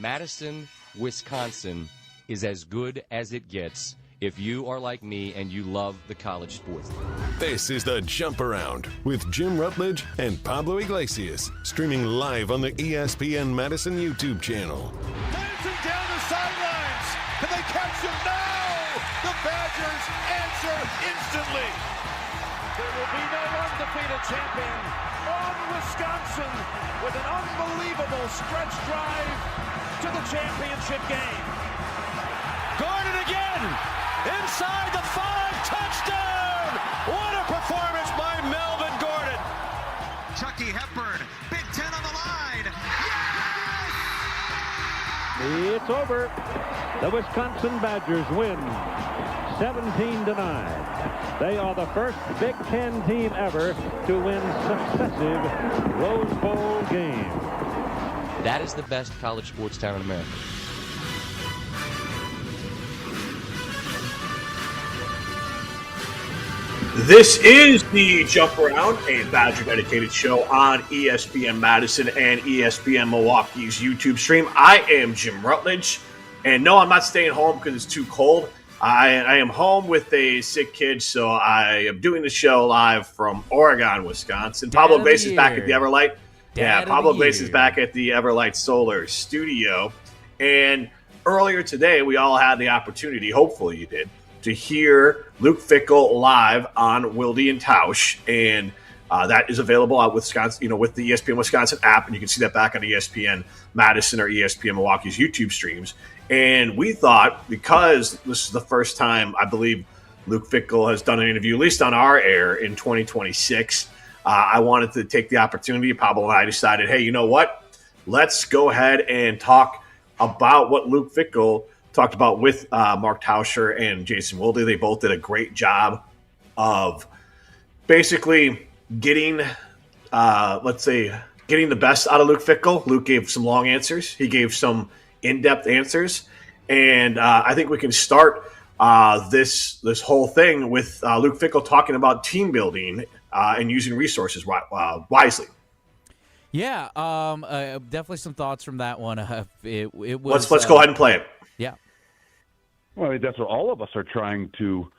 Madison, Wisconsin is as good as it gets if you are like me and you love the college sports. This is the Jump Around with Jim Rutledge and Pablo Iglesias, streaming live on the ESPN Madison YouTube channel. Dancing down the sidelines. Can they catch him? No! The Badgers answer instantly. There will be no undefeated champion on Wisconsin with an unbelievable stretch drive to the championship game. Gordon again, inside the 5, touchdown! What a performance by Melvin Gordon. Chucky Hepburn, Big Ten on the line. Yes! It's over. The Wisconsin Badgers win 17-9. They are the first Big Ten team ever to win successive Rose Bowl games. That is the best college sports town in America. This is the Jump Around, a Badger-dedicated show on ESPN Madison and ESPN Milwaukee's YouTube stream. I am Jim Rutledge, and no, I'm not staying home because it's too cold. I am home with a sick kid, so I am doing the show live from Oregon, Wisconsin. Pablo Iglesias is back at the Everlight. Pablo Iglesias is back at the Everlight Solar Studio. And earlier today, we all had the opportunity, hopefully you did, to hear Luke Fickell live on Wilde Tausch, and that is available out Wisconsin, with the ESPN Wisconsin app, and you can see that back on ESPN Madison or ESPN Milwaukee's YouTube streams. And we thought, because this is the first time I believe Luke Fickell has done an interview, at least on our air in 2026, I wanted to take the opportunity. Pablo and I decided, hey, you know what? Let's go ahead and talk about what Luke Fickell talked about with Mark Tauscher and Jason Wilde. They both did a great job of basically getting the best out of Luke Fickell. Luke gave some long answers. He gave some in-depth answers. And I think we can start this whole thing with Luke Fickell talking about team building and using resources wisely. Yeah, definitely some thoughts from that one. It was. Let's go ahead and play it. Yeah. Well, I mean, that's what all of us are trying to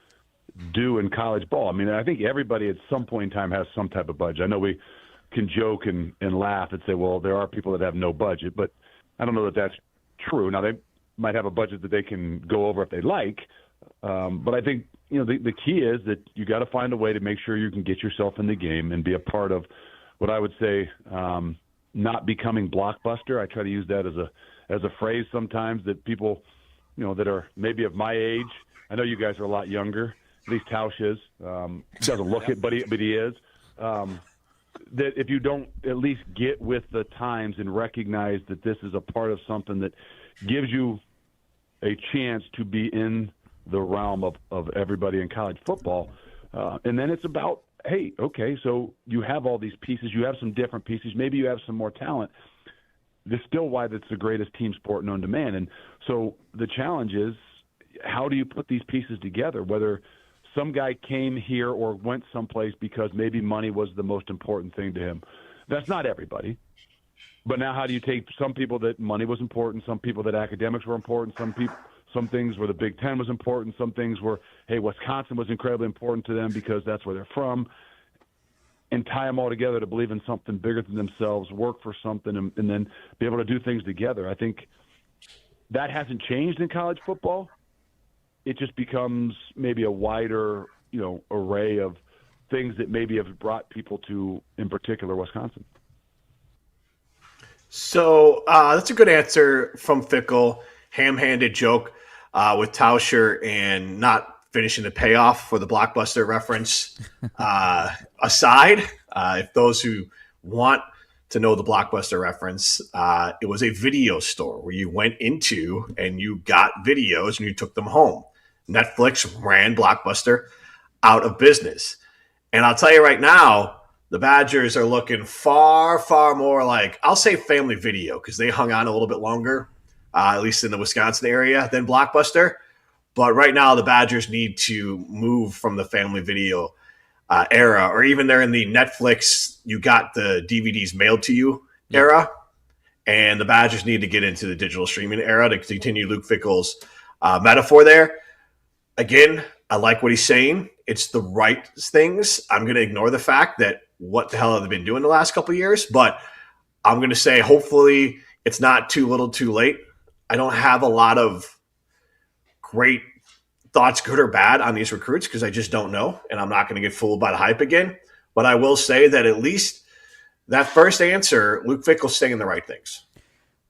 do in college ball. I mean, I think everybody at some point in time has some type of budget. I know we can joke and laugh and say, well, there are people that have no budget, but I don't know that that's true. Now, they might have a budget that they can go over if they like, but I think, the key is that you got to find a way to make sure you can get yourself in the game and be a part of what I would say not becoming blockbuster. I try to use that as a phrase sometimes that people – that are maybe of my age. I know you guys are a lot younger. At least Tausch is. He doesn't look it, but he is. That if you don't at least get with the times and recognize that this is a part of something that gives you a chance to be in the realm of everybody in college football. And then it's about, hey, okay, so you have all these pieces. You have some different pieces. Maybe you have some more talent. This is still why that's the greatest team sport known to man. And so the challenge is, how do you put these pieces together, whether some guy came here or went someplace because maybe money was the most important thing to him. That's not everybody. But now how do you take some people that money was important, some people that academics were important, some things where the Big Ten was important, some things were, hey, Wisconsin was incredibly important to them because that's where they're from, and tie them all together to believe in something bigger than themselves, work for something, and then be able to do things together. I think that hasn't changed in college football. It just becomes maybe a wider, array of things that maybe have brought people to, in particular, Wisconsin. So that's a good answer from Fickell. Ham-handed joke with Tauscher and not finishing the payoff for the Blockbuster reference aside. If those who want to know the Blockbuster reference, it was a video store where you went into and you got videos and you took them home. Netflix ran Blockbuster out of business. And I'll tell you right now, the Badgers are looking far, far more like, I'll say Family Video, because they hung on a little bit longer, at least in the Wisconsin area, than Blockbuster. But right now, the Badgers need to move from the Family Video era, or even they're in the Netflix, you got the DVDs mailed to you era. and the Badgers need to get into the digital streaming era to continue Luke Fickell's metaphor there. Again, I like what he's saying. It's the right things. I'm going to ignore the fact that what the hell have they been doing the last couple of years, but I'm going to say hopefully it's not too little too late. I don't have a lot of great thoughts, good or bad, on these recruits because I just don't know, and I'm not going to get fooled by the hype again. But I will say that at least that first answer, Luke Fickell's saying the right things.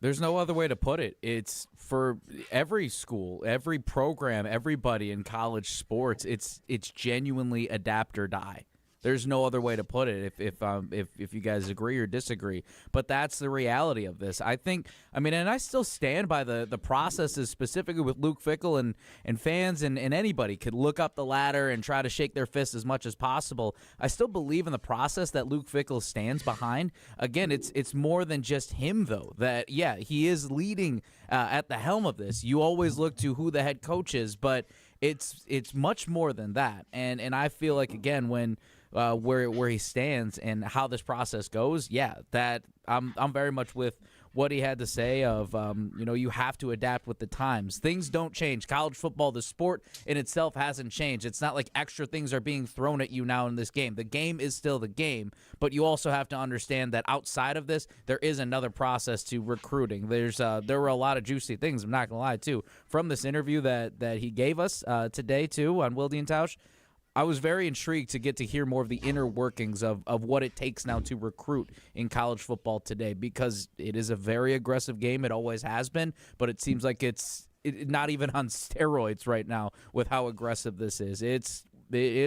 There's no other way to put it. It's for every school, every program, everybody in college sports. It's genuinely adapt or die. There's no other way to put it if you guys agree or disagree. But that's the reality of this. I think, and I still stand by the processes specifically with Luke Fickell and fans and anybody could look up the ladder and try to shake their fist as much as possible. I still believe in the process that Luke Fickell stands behind. Again, it's more than just him, though, that, yeah, he is leading at the helm of this. You always look to who the head coach is, but it's much more than that. And I feel like, again, when where he stands and how this process goes, yeah, that I'm very much with what he had to say of, you have to adapt with the times. Things don't change. College football, the sport in itself hasn't changed. It's not like extra things are being thrown at you now in this game. The game is still the game, but you also have to understand that outside of this, there is another process to recruiting. There were a lot of juicy things, I'm not going to lie, too, from this interview that he gave us today, too, on Wilde Tausch. I was very intrigued to get to hear more of the inner workings of what it takes now to recruit in college football today, because it is a very aggressive game. It always has been, but it seems like it's not even on steroids right now with how aggressive this is. It's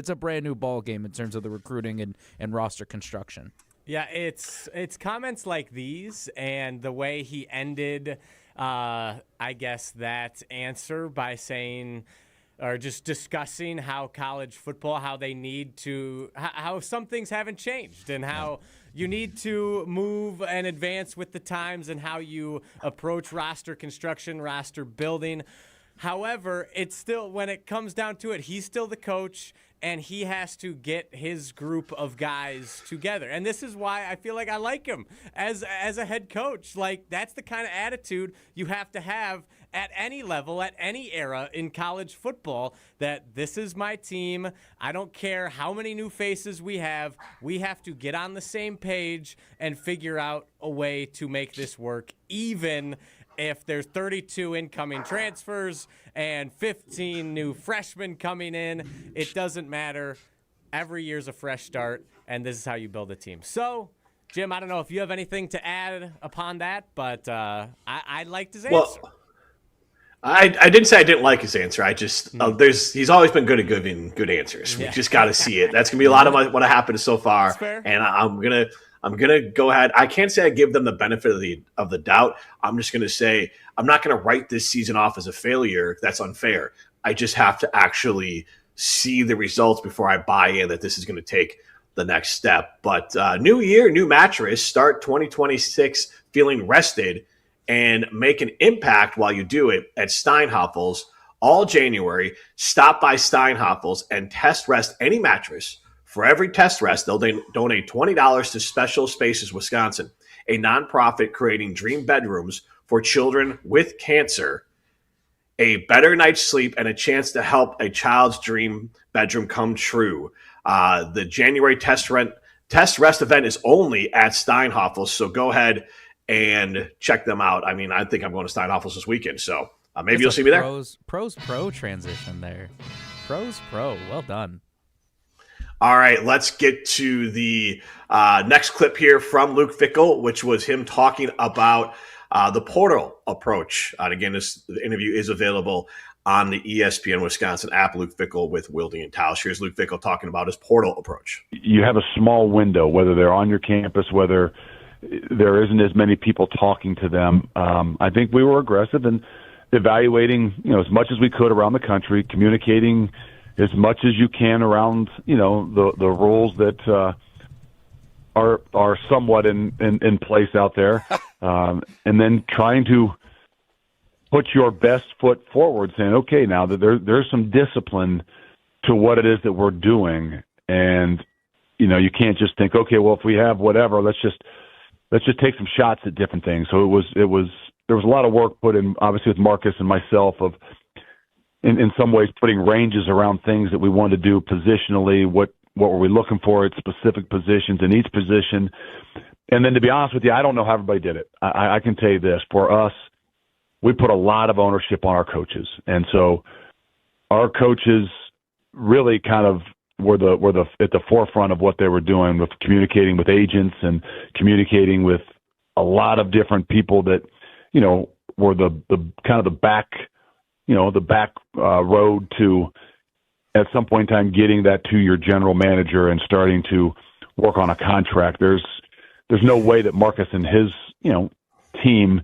a brand new ball game in terms of the recruiting and roster construction. Yeah, it's comments like these and the way he ended, I guess, that answer by saying – or just discussing how college football, how they need to, how some things haven't changed and how you need to move and advance with the times and how you approach roster construction, roster building. However, it's still, when it comes down to it, he's still the coach and he has to get his group of guys together. And this is why I feel like I like him as a head coach. Like, that's the kind of attitude you have to have at any level, at any era in college football, that this is my team. I don't care how many new faces we have to get on the same page and figure out a way to make this work, even if there's 32 incoming transfers and 15 new freshmen coming in. It doesn't matter. Every year's a fresh start, and this is how you build a team. So, Jim, I don't know if you have anything to add upon that, but I liked his answer. Well, I didn't say I didn't like his answer. I just he's always been good at giving good answers. We just got to see it. That's gonna be a lot of what happened so far. And I'm gonna go ahead. I can't say I give them the benefit of the doubt. I'm just gonna say I'm not gonna write this season off as a failure. That's unfair. I just have to actually see the results before I buy in that this is gonna take the next step. But new year, new mattress. Start 2026 feeling rested and make an impact while you do it at Steinhafels all January. Stop by Steinhafels and test rest any mattress. For every test rest, they'll donate $20 to Special Spaces Wisconsin, a nonprofit creating dream bedrooms for children with cancer, a better night's sleep, and a chance to help a child's dream bedroom come true. The January test rest event is only at Steinhafels, so go ahead and check them out. I mean, I think I'm going to Steinhafels this weekend, so maybe you'll see me there. Pros pro transition there. Pros pro. Well done. All right, let's get to the next clip here from Luke Fickell, which was him talking about the portal approach. And again, the interview is available on the ESPN Wisconsin app. Luke Fickell with Wilde Tausch. Here's Luke Fickell talking about his portal approach. You have a small window, whether they're on your campus, whether there isn't as many people talking to them. I think we were aggressive in evaluating, as much as we could around the country, communicating as much as you can around, the rules that are somewhat in place out there, and then trying to put your best foot forward, saying, okay, now that there's some discipline to what it is that we're doing, and you can't just think, okay, well, if we have whatever, let's just let's just take some shots at different things. So there was a lot of work put in, obviously, with Marcus and myself of, in some ways, putting ranges around things that we wanted to do positionally. What were we looking for at specific positions in each position? And then, to be honest with you, I don't know how everybody did it. I can tell you this: for us, we put a lot of ownership on our coaches, and so our coaches really kind of were at the forefront of what they were doing with communicating with agents and communicating with a lot of different people that, were the kind of the back road to, at some point in time, getting that to your general manager and starting to work on a contract. There's no way that Marcus and his, team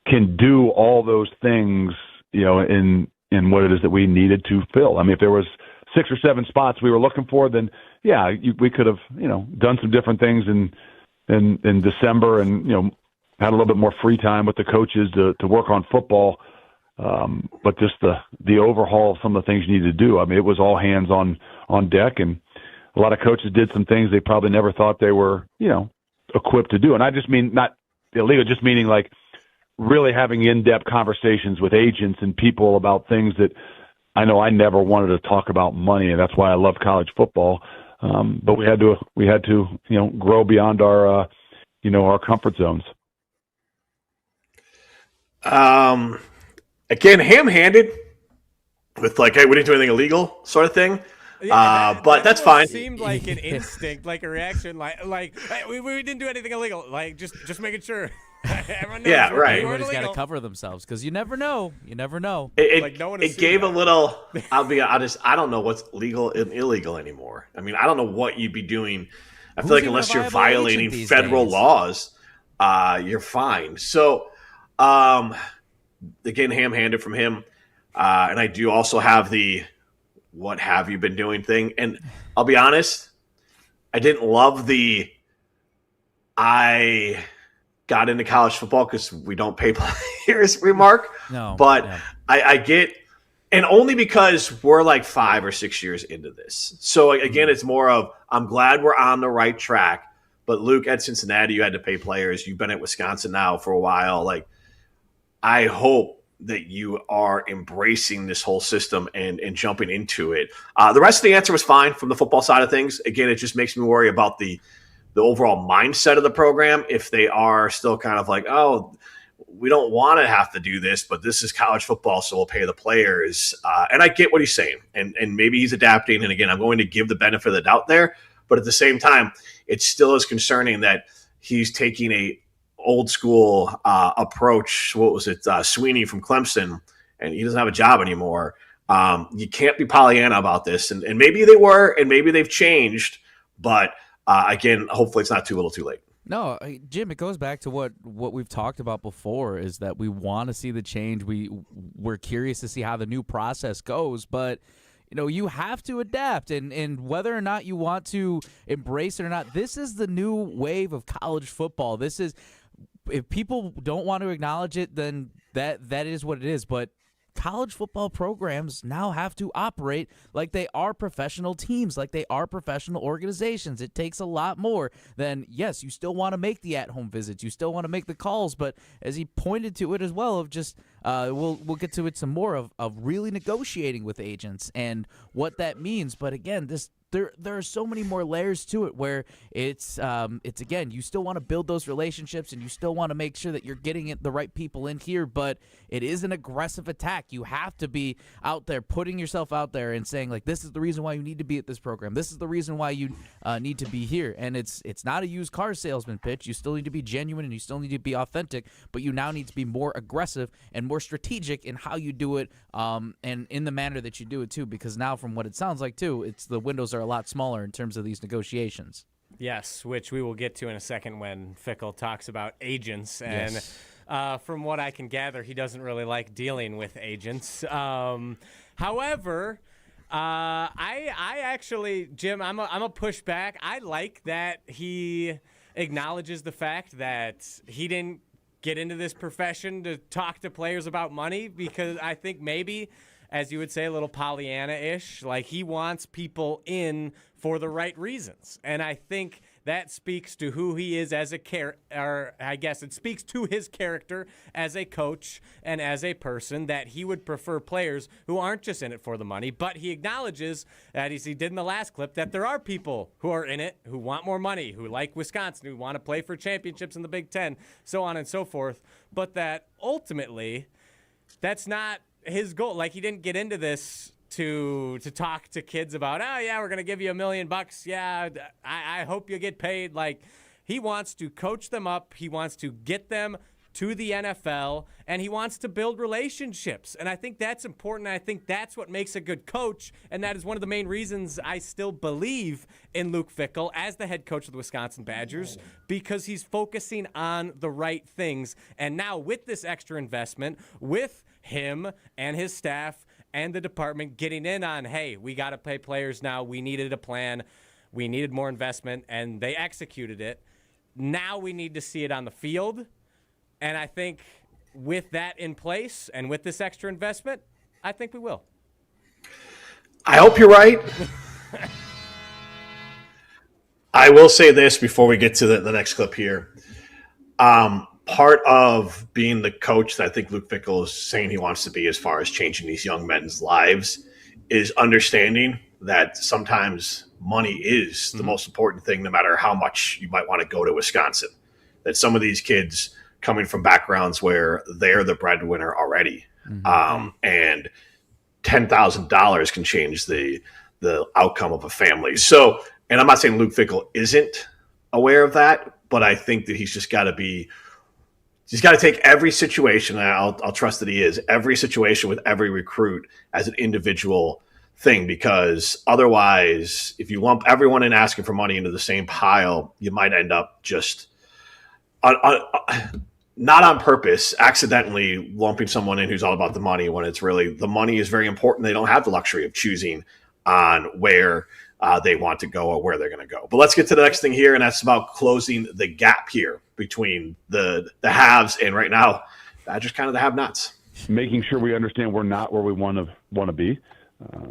can do all those things, in what it is that we needed to fill. I mean, if there was 6 or 7 spots we were looking for, then we could have, done some different things in December and, had a little bit more free time with the coaches to work on football. But just the overhaul of some of the things you need to do. I mean, it was all hands on deck, and a lot of coaches did some things they probably never thought they were, equipped to do. And I just mean not illegal, just meaning like really having in-depth conversations with agents and people about things that I know I never wanted to talk about money, and that's why I love college football. But we had to, grow beyond our, our comfort zones. Again, ham-handed with like, hey, we didn't do anything illegal sort of thing. Yeah, but that's fine. Seemed like an instinct, like a reaction, like hey, we didn't do anything illegal. Like just making sure. Everyone knows right. Everybody's got to cover themselves because you never know. You never know. It gave a little. I'll be honest. I don't know what's legal and illegal anymore. I mean, I don't know what you'd be doing. I feel like unless you're violating federal laws, you're fine. So, again, ham-handed from him, and I do also have the "what have you been doing" thing. And I'll be honest, I didn't love the I got into college football because we don't pay players remark. No, but yeah. I get, and only because we're like 5 or 6 years into this. So again, it's more of, I'm glad we're on the right track. But Luke, at Cincinnati, you had to pay players. You've been at Wisconsin now for a while. Like, I hope that you are embracing this whole system and jumping into it. The rest of the answer was fine from the football side of things. Again, it just makes me worry about the overall mindset of the program, if they are still kind of like, oh, we don't want to have to do this, but this is college football, so we'll pay the players. And I get what he's saying, and maybe he's adapting. And again, I'm going to give the benefit of the doubt there, but at the same time, it still is concerning that he's taking a old school approach. What was it? Sweeney from Clemson, and he doesn't have a job anymore. You can't be Pollyanna about this, and maybe they were, and maybe they've changed, but again, hopefully it's not too little too late. No, Jim, it goes back to what we've talked about before, is that we want to see the change. We're curious to see how the new process goes, but you have to adapt, and whether or not you want to embrace it or not, this is the new wave of college football. This is, if people don't want to acknowledge it, then that is what it is. But college football programs now have to operate like they are professional teams, like they are professional organizations. It takes a lot more than, yes, you still want to make the at-home visits, you still want to make the calls, but as he pointed to it as well, of just we'll get to it some more of really negotiating with agents and what that means. But again, there are so many more layers to it, where it's again, you still want to build those relationships and you still want to make sure that you're getting the right people in here, but it is an aggressive attack. You have to be out there, putting yourself out there and saying, like, this is the reason why you need to be at this program. This is the reason why you need to be here. And it's not a used car salesman pitch. You still need to be genuine and you still need to be authentic, but you now need to be more aggressive and more strategic in how you do it, and in the manner that you do it too, because now from what it sounds like too, it's the windows are a lot smaller in terms of these negotiations. Yes, which we will get to in a second when Fickell talks about agents. And yes. From what I can gather, he doesn't really like dealing with agents. However, I actually, Jim, I'm a push back. I like that he acknowledges the fact that he didn't get into this profession to talk to players about money, because I think maybe, as you would say, a little Pollyanna-ish, like he wants people in for the right reasons. And I think that speaks to who he is as a or I guess it speaks to his character as a coach and as a person, that he would prefer players who aren't just in it for the money. But he acknowledges, that as he did in the last clip, that there are people who are in it, who want more money, who like Wisconsin, who want to play for championships in the Big Ten, so on and so forth. But that ultimately, that's not his goal. Like, he didn't get into this to talk to kids about, oh yeah, we're gonna give you $1 million. Yeah, I hope you get paid. Like, he wants to coach them up. He wants to get them to the NFL, and he wants to build relationships. And I think that's important. I think that's what makes a good coach, and that is one of the main reasons I still believe in Luke Fickell as the head coach of the Wisconsin Badgers, because he's focusing on the right things. And now with this extra investment, with him and his staff and the department getting in on, hey, we got to pay players now. We needed a plan. We needed more investment, and they executed it. Now we need to see it on the field. And I think with that in place and with this extra investment, I think we will. I hope you're right. I will say this before we get to the next clip here. Part of being the coach that I think Luke Fickell is saying he wants to be as far as changing these young men's lives is understanding that sometimes money is the most important thing, no matter how much you might want to go to Wisconsin. That some of these kids coming from backgrounds where they're the breadwinner already, and $10,000 can change the outcome of a family. So, and I'm not saying Luke Fickell isn't aware of that, but I think that he's just got to be. He's got to take every situation, and I'll trust that he is, every situation with every recruit as an individual thing, because otherwise, if you lump everyone in asking for money into the same pile, you might end up just, not on purpose, accidentally lumping someone in who's all about the money, when it's really the money is very important. They don't have the luxury of choosing on where they want to go or where they're going to go. But let's get to the next thing here, and that's about closing the gap here between the haves and right now, Badgers kind of the have-nots. Making sure we understand we're not where we want to be,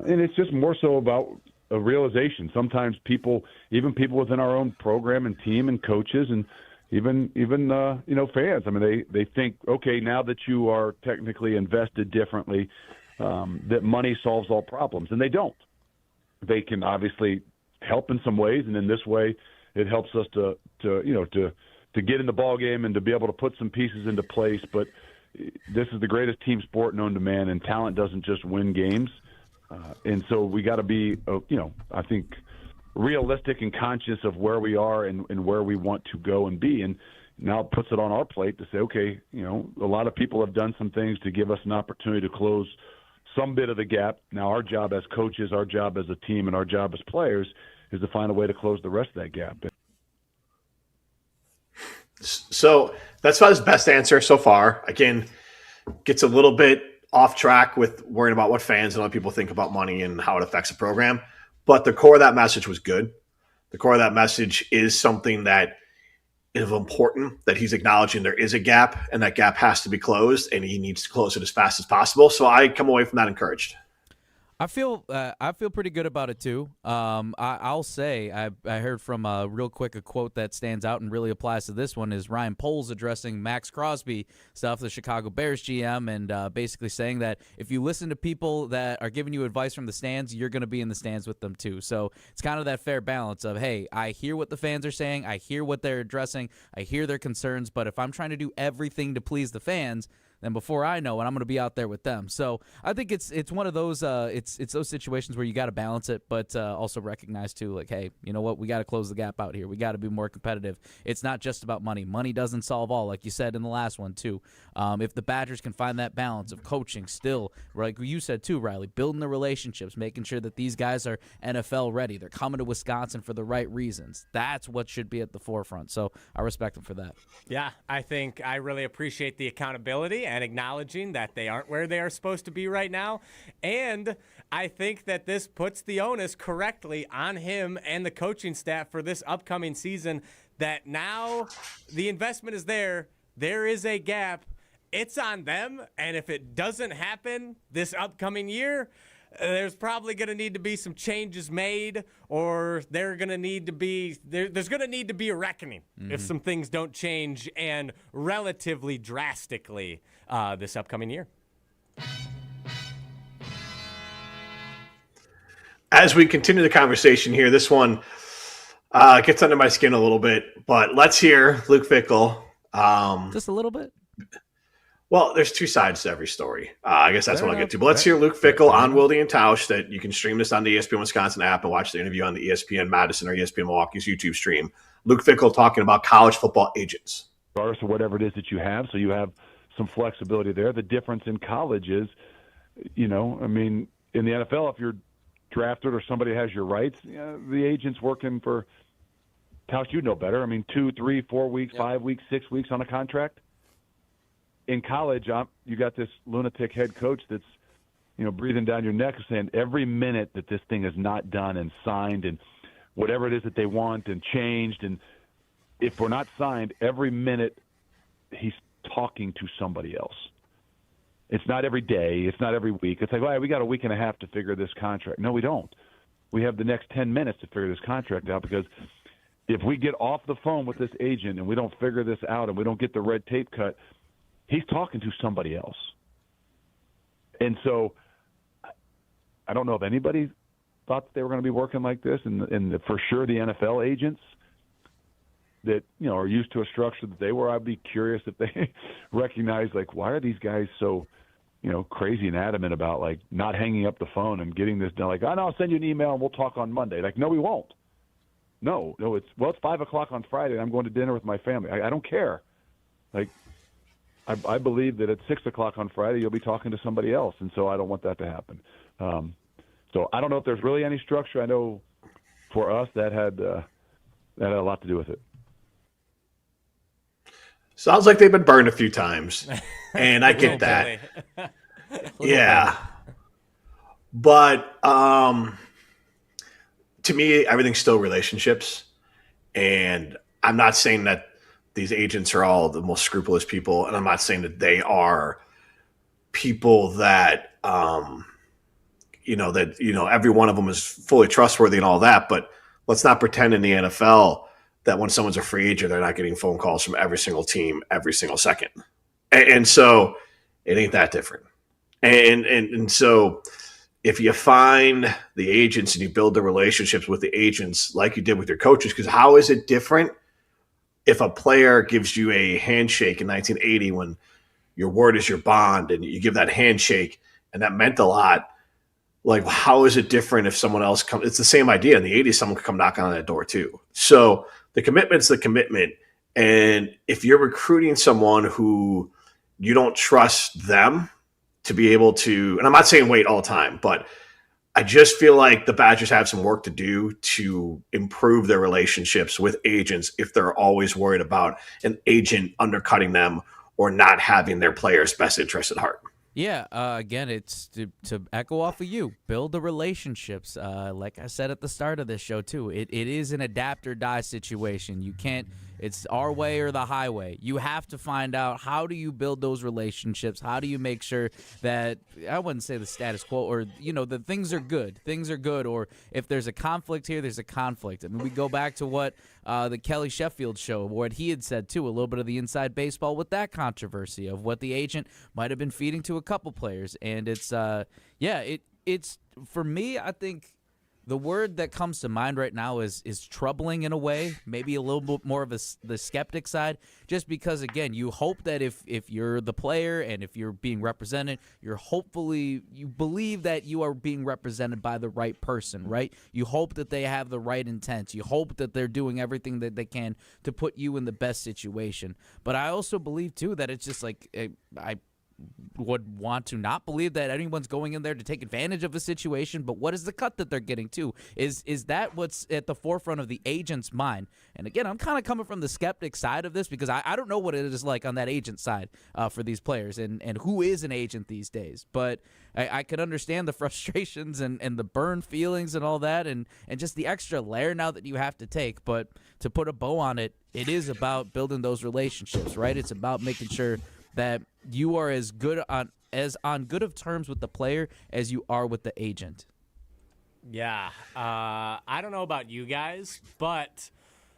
and it's just more so about a realization. Sometimes people within our own program and team and coaches and even fans. I mean, they think, okay, now that you are technically invested differently, that money solves all problems, and they don't. They can obviously help in some ways, and in this way, it helps us to get in the ball game and to be able to put some pieces into place. But this is the greatest team sport known to man, and talent doesn't just win games. And so we got to be, I think, realistic and conscious of where we are and where we want to go and be. And now it puts it on our plate to say, okay, a lot of people have done some things to give us an opportunity to close some bit of the gap. Now our job as coaches, our job as a team, and our job as players is to find a way to close the rest of that gap. So that's about his best answer so far. Again, gets a little bit off track with worrying about what fans and other people think about money and how it affects the program. But the core of that message was good. The core of that message is something that is important, that he's acknowledging there is a gap, and that gap has to be closed, and he needs to close it as fast as possible. So I come away from that encouraged. I feel pretty good about it too. I'll say I heard from real quick a quote that stands out and really applies to this one is Ryan Poles addressing Max Crosby stuff, the Chicago Bears GM, and basically saying that if you listen to people that are giving you advice from the stands, you're going to be in the stands with them too. So it's kind of that fair balance of, hey, I hear what the fans are saying, I hear what they're addressing, I hear their concerns, but if I'm trying to do everything to please the fans, then before I know it, I'm going to be out there with them. So I think it's one of those it's those situations where you got to balance it, but also recognize too, like, hey, you know what, we got to close the gap out here. We got to be more competitive. It's not just about money. Money doesn't solve all, like you said in the last one too. If the Badgers can find that balance of coaching, still, like you said too, Riley, building the relationships, making sure that these guys are NFL ready. They're coming to Wisconsin for the right reasons. That's what should be at the forefront. So I respect them for that. Yeah, I think I really appreciate the accountability and acknowledging that they aren't where they are supposed to be right now. And I think that this puts the onus correctly on him and the coaching staff for this upcoming season, that now the investment is there. There is a gap. It's on them. And if it doesn't happen this upcoming year, there's probably going to need to be some changes made, or there's going to need to be a reckoning if some things don't change, and relatively drastically this upcoming year. As we continue the conversation here, this one gets under my skin a little bit, but let's hear Luke Fickell. Just a little bit? Well, there's two sides to every story. I guess that's what I'll get to. But let's hear Luke Fickell on Wilde Tausch. That you can stream this on the ESPN Wisconsin app and watch the interview on the ESPN Madison or ESPN Milwaukee's YouTube stream. Luke Fickell talking about college football agents. Regardless of whatever it is that you have, so you have some flexibility there. The difference in college is, in the NFL, if you're drafted or somebody has your rights, the agent's working for Tausch, you know better. 2, 3, 4 weeks, 5 weeks, 6 weeks on a contract. In college, you got this lunatic head coach that's, breathing down your neck saying every minute that this thing is not done and signed and whatever it is that they want and changed, and if we're not signed, every minute he's talking to somebody else. It's not every day. It's not every week. It's like, all right, we got a week and a half to figure this contract. No, we don't. We have the next 10 minutes to figure this contract out, because if we get off the phone with this agent and we don't figure this out and we don't get the red tape cut, he's talking to somebody else. And so I don't know if anybody thought that they were going to be working like this, and for sure the NFL agents that are used to a structure that they were. I'd be curious if they recognize, like, why are these guys so crazy and adamant about, like, not hanging up the phone and getting this done? Like, no, I'll send you an email and we'll talk on Monday. Like, no, we won't. No, it's 5 o'clock on Friday and I'm going to dinner with my family. I don't care. Like, I believe that at 6 o'clock on Friday you'll be talking to somebody else, and so I don't want that to happen. So I don't know if there's really any structure. I know for us that had a lot to do with it. Sounds like they've been burned a few times, and I get that. Yeah. But to me, everything's still relationships, and I'm not saying that these agents are all the most scrupulous people, and I'm not saying that they are people that every one of them is fully trustworthy and all that. But let's not pretend in the NFL that when someone's a free agent, they're not getting phone calls from every single team every single second. And so it ain't that different. And so if you find the agents and you build the relationships with the agents like you did with your coaches, because how is it different if a player gives you a handshake in 1980 when your word is your bond and you give that handshake and that meant a lot? Like, how is it different if someone else comes? It's the same idea. In the 80s, someone could come knocking on that door too. So the commitment's the commitment. And if you're recruiting someone who you don't trust them to be able to, and I'm not saying wait all the time, but I just feel like the Badgers have some work to do to improve their relationships with agents if they're always worried about an agent undercutting them or not having their players' best interest at heart. Yeah, again, it's to echo off of you, build the relationships. Like I said at the start of this show, too, it is an adapt or die situation. You can't, it's our way or the highway. You have to find out, how do you build those relationships? How do you make sure that, I wouldn't say the status quo, or, that things are good, or if there's a conflict here, there's a conflict. I mean, we go back to what the Kelly Sheffield show, what he had said, too, a little bit of the inside baseball with that controversy of what the agent might have been feeding to a couple players. And it's, it's for me, I think the word that comes to mind right now is troubling in a way, maybe a little bit more of the skeptic side, just because, again, you hope that if you're the player and if you're being represented, you believe that you are being represented by the right person, right? You hope that they have the right intent. You hope that they're doing everything that they can to put you in the best situation. But I also believe, too, that it's just like, I would want to not believe that anyone's going in there to take advantage of a situation, but what is the cut that they're getting to? Is that what's at the forefront of the agent's mind? And again, I'm kind of coming from the skeptic side of this, because I don't know what it is like on that agent side for these players and who is an agent these days. But I could understand the frustrations and the burn feelings and all that, and just the extra layer now that you have to take. But to put a bow on it, it is about building those relationships, right? It's about making sure that you are as good as on good of terms with the player as you are with the agent. Yeah. I don't know about you guys, but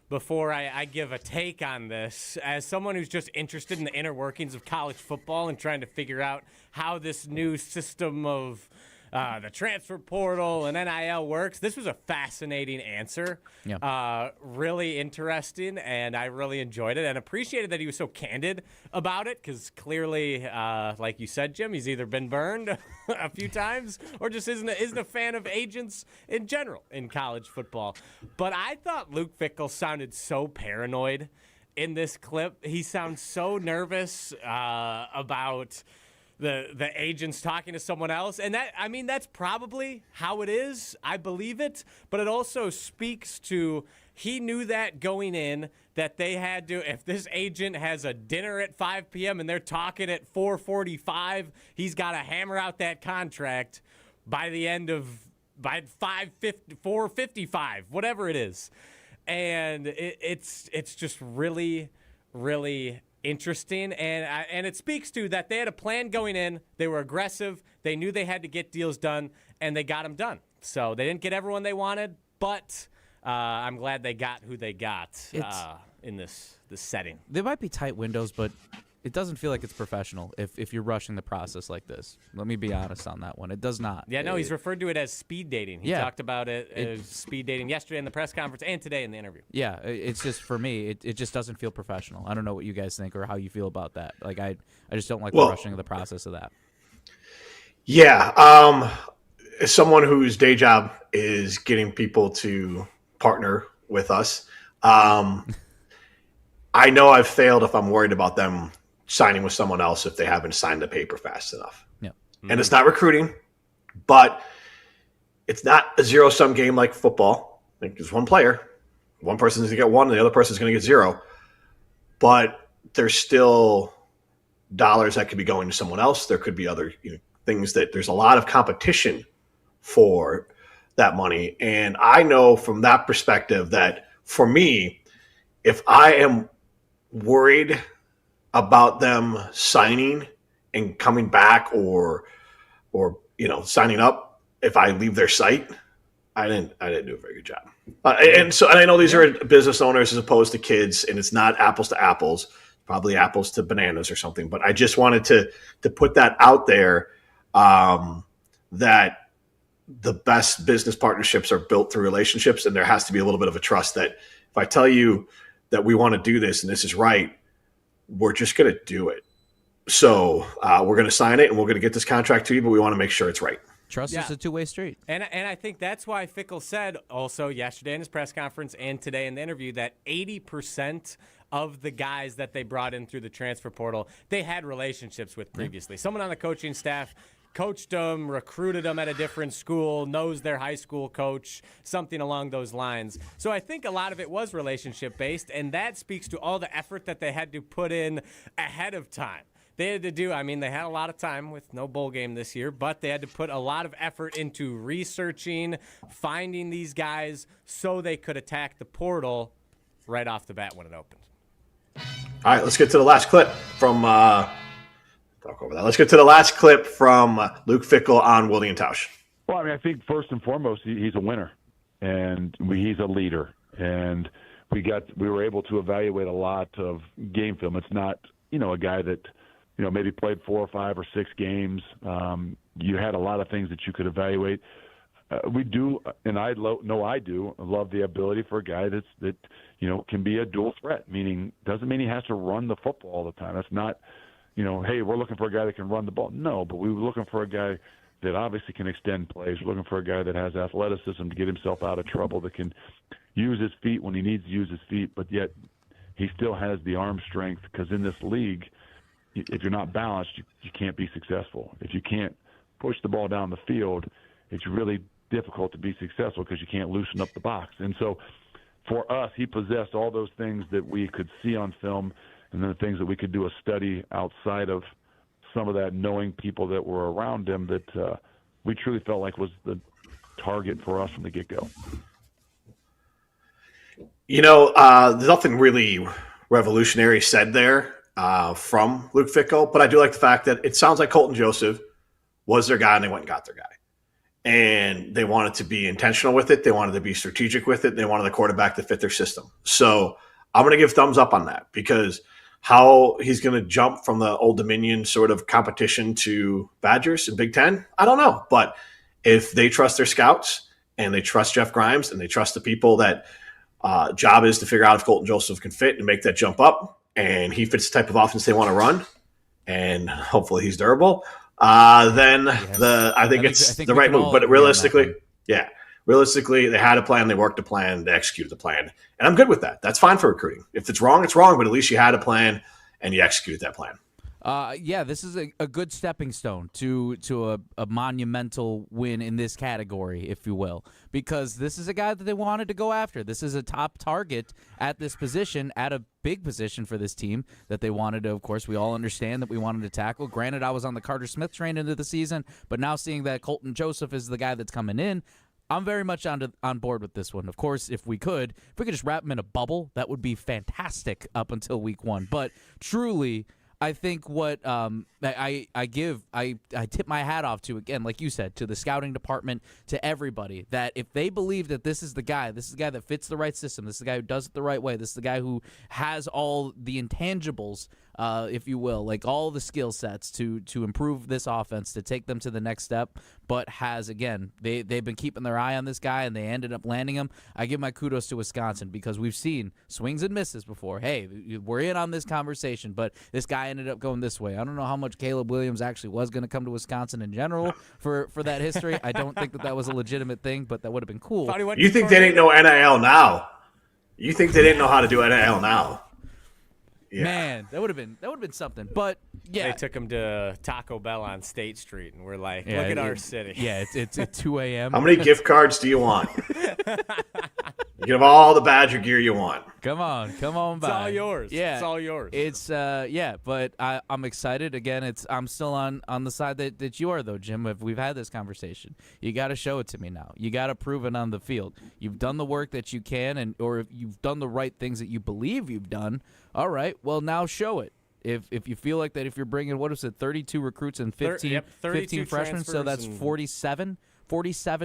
before I give a take on this, as someone who's just interested in the inner workings of college football and trying to figure out how this new system of the transfer portal and NIL works, this was a fascinating answer. Yeah. Really interesting, and I really enjoyed it and appreciated that he was so candid about it, because clearly, like you said, Jim, he's either been burned a few times or just isn't a fan of agents in general in college football. But I thought Luke Fickell sounded so paranoid in this clip. He sounds so nervous about the agent's talking to someone else. And that's probably how it is. I believe it. But it also speaks to, he knew that going in, that they had to, if this agent has a dinner at 5 p.m. and they're talking at 4:45, he's got to hammer out that contract by 4:55, whatever it is. And it's just really, really interesting, and it speaks to that they had a plan going in. They were aggressive. They knew they had to get deals done, and they got them done. So they didn't get everyone they wanted, but I'm glad they got who they got in this setting. There might be tight windows, but it doesn't feel like it's professional if you're rushing the process like this. Let me be honest on that one. It does not. Yeah, no, he's referred to it as speed dating. He talked about it as speed dating yesterday in the press conference and today in the interview. Yeah, it's just, for me, it just doesn't feel professional. I don't know what you guys think or how you feel about that. Like, I just don't like the rushing of the process of that. Yeah, as someone whose day job is getting people to partner with us, I know I've failed if I'm worried about them signing with someone else if they haven't signed the paper fast enough. Yeah. Mm-hmm. And it's not recruiting, but it's not a zero-sum game like football. Like, there's one player. One person's going to get one, and the other person's going to get zero. But there's still dollars that could be going to someone else. There could be other things that there's a lot of competition for that money. And I know from that perspective that for me, if I am worried about them signing and coming back or signing up, if I leave their site, I didn't do a very good job. And I know these are business owners as opposed to kids, and it's not apples to apples, probably apples to bananas or something. But I just wanted to put that out there, that the best business partnerships are built through relationships, and there has to be a little bit of a trust that if I tell you that we want to do this and this is right, we're just going to do it. So we're going to sign it and we're going to get this contract to you, but we want to make sure it's right. Trust is a two-way street. And I think that's why Fickell said also yesterday in his press conference and today in the interview that 80% of the guys that they brought in through the transfer portal, they had relationships with previously. Someone on the coaching staff coached them, recruited them at a different school, knows their high school coach, something along those lines. So I think a lot of it was relationship-based, and that speaks to all the effort that they had to put in ahead of time. They had to do, they had a lot of time with no bowl game this year, but they had to put a lot of effort into researching, finding these guys so they could attack the portal right off the bat when it opened. All right, let's get to the last clip from talk over that. Let's get to the last clip from Luke Fickell on Wilde Tausch. Well, I think first and foremost, he's a winner, and he's a leader, and we were able to evaluate a lot of game film. It's not, a guy that, maybe played 4 or 5 or 6 games. You had a lot of things that you could evaluate. We do, and I do love the ability for a guy that can be a dual threat, meaning doesn't mean he has to run the football all the time. That's not, hey, we're looking for a guy that can run the ball. No, but we were looking for a guy that obviously can extend plays. We're looking for a guy that has athleticism to get himself out of trouble, that can use his feet when he needs to use his feet, but yet he still has the arm strength, because in this league, if you're not balanced, you can't be successful. If you can't push the ball down the field, it's really difficult to be successful because you can't loosen up the box. And so for us, he possessed all those things that we could see on film, and then the things that we could do a study outside of some of that, knowing people that were around him that we truly felt like was the target for us from the get-go. There's nothing really revolutionary said there. from Luke Fickell, but I do like the fact that it sounds like Colton Joseph was their guy and they went and got their guy. And they wanted to be intentional with it. They wanted to be strategic with it. They wanted the quarterback to fit their system. So I'm going to give thumbs up on that, because how he's going to jump from the Old Dominion sort of competition to Badgers in Big Ten, I don't know. But if they trust their scouts and they trust Jeff Grimes and they trust the people that job is to figure out if Colton Joseph can fit and make that jump up, and he fits the type of offense they want to run, and hopefully he's durable, then I think it's the right move. But realistically, realistically, they had a plan, they worked a plan, they executed the plan. And I'm good with that. That's fine for recruiting. If it's wrong, it's wrong, but at least you had a plan and you executed that plan. This is a good stepping stone to a monumental win in this category, if you will, because this is a guy that they wanted to go after. This is a top target at this position, at a big position for this team that they wanted to, of course, we all understand that we wanted to tackle. Granted, I was on the Carter Smith train into the season, but now seeing that Colton Joseph is the guy that's coming in, I'm very much on board with this one. Of course, if we could just wrap him in a bubble, that would be fantastic up until week 1. But truly, I think what I tip my hat off to, again, like you said, to the scouting department, to everybody, that if they believe that this is the guy that fits the right system, this is the guy who does it the right way, this is the guy who has all the intangibles, if you will, like all the skill sets to improve this offense, to take them to the next step, but has, again, they've been keeping their eye on this guy and they ended up landing him. I give my kudos to Wisconsin, because we've seen swings and misses before. Hey, we're in on this conversation, but this guy ended up going this way. I don't know how much Caleb Williams actually was going to come to Wisconsin in general for that history. I don't think that was a legitimate thing, but that would have been cool. You think they didn't know NIL now? You think they didn't know how to do NIL now? Yeah. Man, that would have been something. But yeah, they took him to Taco Bell on State Street, and we're like, look at our city. Yeah, it's at 2 a.m. How many gift cards do you want? You can have all the Badger gear you want. Come on by. It's all yours. Yeah, it's all yours. It's but I'm excited. Again, I'm still on the side that you are, though, Jim. If we've had this conversation, you got to show it to me now. You got to prove it on the field. You've done the work that you can, or if you've done the right things that you believe you've done. All right, well, now show it. If you feel like that, if you're bringing, 32 recruits and 15 freshmen, so that's 47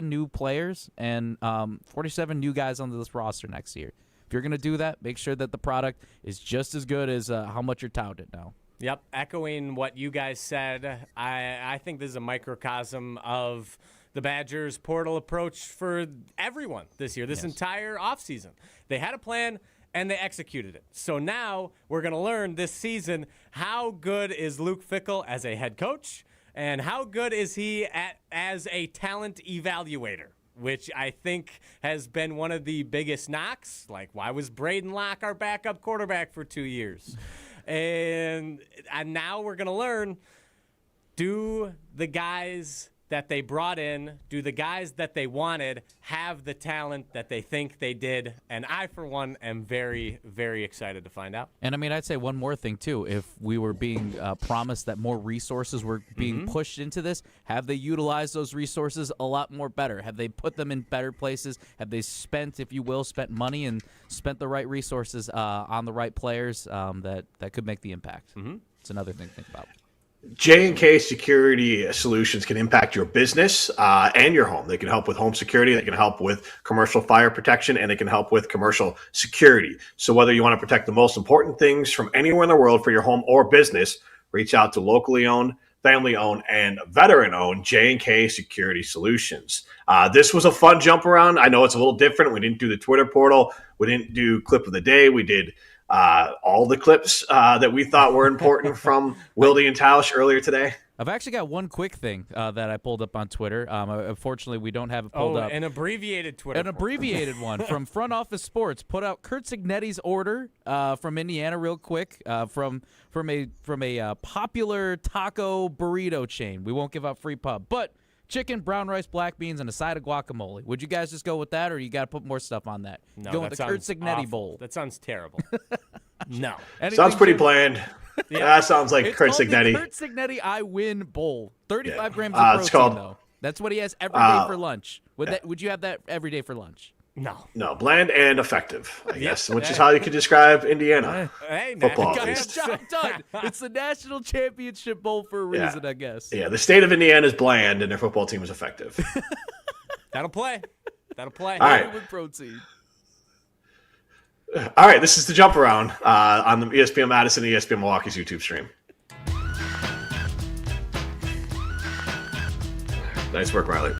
new players and 47 new guys on this roster next year. If you're going to do that, make sure that the product is just as good as how much you're touted now. Yep, echoing what you guys said, I think this is a microcosm of the Badgers' portal approach for everyone this year, this entire offseason. They had a plan, and they executed it. So now we're going to learn this season, how good is Luke Fickell as a head coach, and how good is he as a talent evaluator, which I think has been one of the biggest knocks. Like, why was Braden Locke our backup quarterback for 2 years? And now we're going to learn, do the guys that they brought in, do the guys that they wanted have the talent that they think they did? And I, for one, am very, very excited to find out. And, I mean, I'd say one more thing, too. If we were being promised that more resources were being pushed into this, have they utilized those resources a lot more better? Have they put them in better places? Have they spent, if you will, spent money and spent the right resources on the right players that could make the impact? It's another thing to think about. J&K Security Solutions can impact your business and your home. They can help with home security. They can help with commercial fire protection, and they can help with commercial security. So whether you want to protect the most important things from anywhere in the world for your home or business, reach out to locally owned, family-owned, and veteran-owned J&K Security Solutions. This was a fun jump around. I know it's a little different. We didn't do the Twitter portal. We didn't do clip of the day. We did all the clips that we thought were important from Wilde and Tausch earlier today. I've actually got one quick thing that I pulled up on Twitter. Unfortunately, we don't have it pulled up. An abbreviated Twitter. An abbreviated one from Front Office Sports. Put out Kurt Cignetti's order from Indiana real quick from a popular taco burrito chain. We won't give out free pub, but chicken, brown rice, black beans, and a side of guacamole. Would you guys just go with that, or you got to put more stuff on that? No, go with the Kurt Cignetti bowl. That sounds terrible. No. Sounds pretty bland. Yeah. That sounds like it's Kurt Cignetti. The Kurt Cignetti I Win Bowl. 35 grams of protein, though. That's what he has every day for lunch. Would you have that every day for lunch? No, bland and effective, I guess, which is how you could describe Indiana football. I'm done. It's the national championship bowl for a reason, I guess. Yeah, the state of Indiana is bland, and their football team is effective. That'll play. All right. With protein. All right, this is the Jump Around on the ESPN Madison and ESPN Milwaukee's YouTube stream. Nice work, Riley.